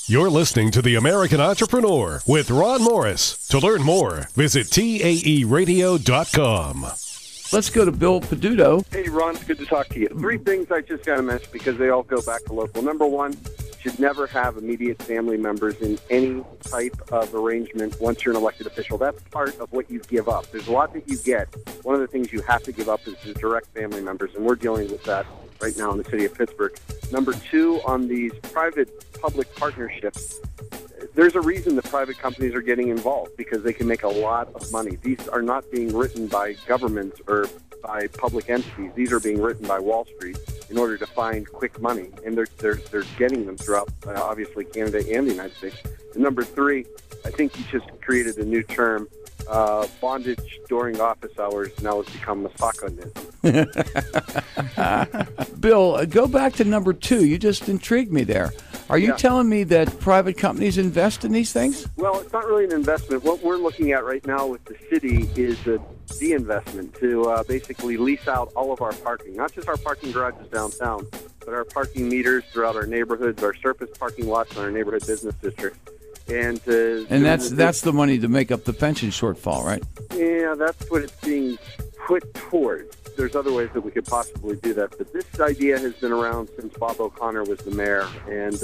You're listening to The American Entrepreneur with Ron Morris. To learn more, visit TAEradio.com. Let's go to Bill Peduto. Hey, Ron, it's good to talk to you. Three things I just got to mention because they all go back to local. Number one, should never have immediate family members in any type of arrangement once you're an elected official. That's part of what you give up. There's a lot that you get. One of the things you have to give up is the direct family members, and we're dealing with that right now in the city of Pittsburgh. Number two, on these private-public partnerships, there's a reason that private companies are getting involved because they can make a lot of money. These are not being written by governments or by public entities. These are being written by Wall Street in order to find quick money, and they're getting them throughout, obviously, Canada and the United States. And number three, I think you just created a new term. Bondage during office hours now has become misogynism. Bill, go back to number two. You just intrigued me there. Are you telling me that private companies invest in these things? Well, it's not really an investment. What we're looking at right now with the city is a de-investment to basically lease out all of our parking, not just our parking garages downtown, but our parking meters throughout our neighborhoods, our surface parking lots in our neighborhood business districts. And that's the money to make up the pension shortfall, right? Yeah, that's what it's being put towards. There's other ways that we could possibly do that, but this idea has been around since Bob O'Connor was the mayor, and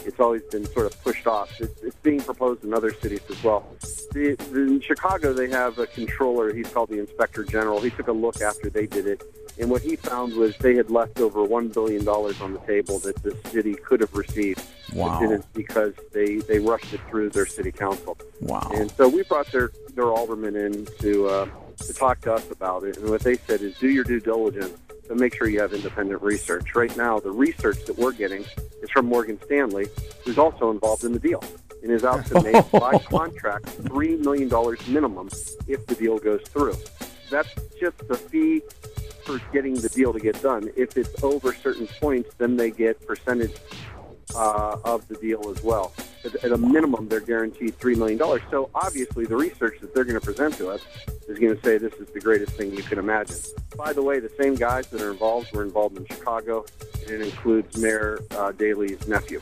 it's always been sort of pushed off. It's being proposed in other cities as well. In Chicago, they have a controller. He's called the Inspector General. He took a look after they did it, and what he found was they had left over $1 billion on the table that the city could have received. Wow. But didn't because they rushed it through their city council. Wow. And so we brought their aldermen in to talk to us about it. And what they said is do your due diligence, but make sure you have independent research. Right now, the research that we're getting is from Morgan Stanley, who's also involved in the deal and is out to make by contract $3 million minimum if the deal goes through. That's just the fee for getting the deal to get done. If it's over certain points, then they get percentage of the deal as well. At a minimum, they're guaranteed $3 million. So obviously, the research that they're going to present to us is going to say this is the greatest thing you can imagine. By the way, the same guys that are involved were involved in Chicago, and it includes Mayor Daley's nephew.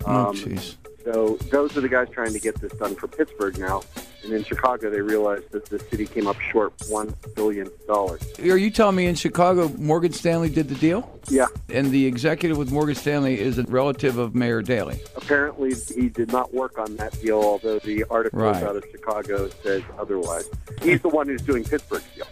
Jeez. So those are the guys trying to get this done for Pittsburgh now. And in Chicago, they realized that the city came up short $1 billion. Are you telling me in Chicago, Morgan Stanley did the deal? Yeah. And the executive with Morgan Stanley is a relative of Mayor Daley? Apparently, he did not work on that deal, although the article out of Chicago says otherwise. He's the one who's doing Pittsburgh's deal.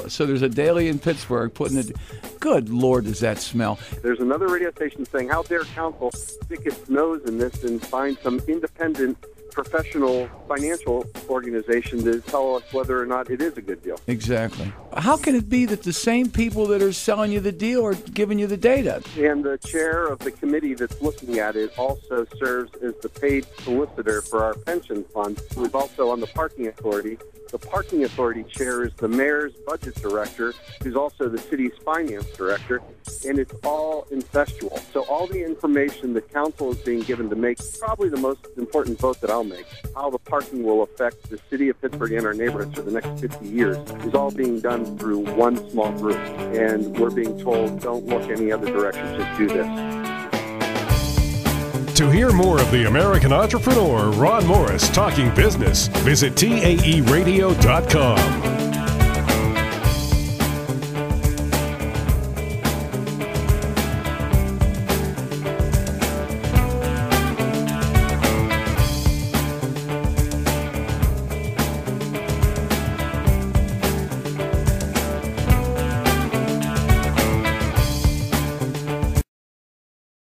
So there's a Daley in Pittsburgh putting it. Good Lord, does that smell? There's another radio station saying, how dare council stick its nose in this and find some independent professional financial organization to tell us whether or not it is a good deal. Exactly. How can it be that the same people that are selling you the deal are giving you the data? And the chair of the committee that's looking at it also serves as the paid solicitor for our pension fund, who is also on the parking authority. The parking authority chair is the mayor's budget director, who's also the city's finance director, and it's all incestual. So all the information that council is being given to make probably the most important vote that I'll make, how the parking will affect the city of Pittsburgh and our neighborhoods for the next 50 years, is all being done through one small group. And we're being told, don't look any other direction, just do this. To hear more of the American Entrepreneur, Ron Morris, talking business, visit TAEradio.com.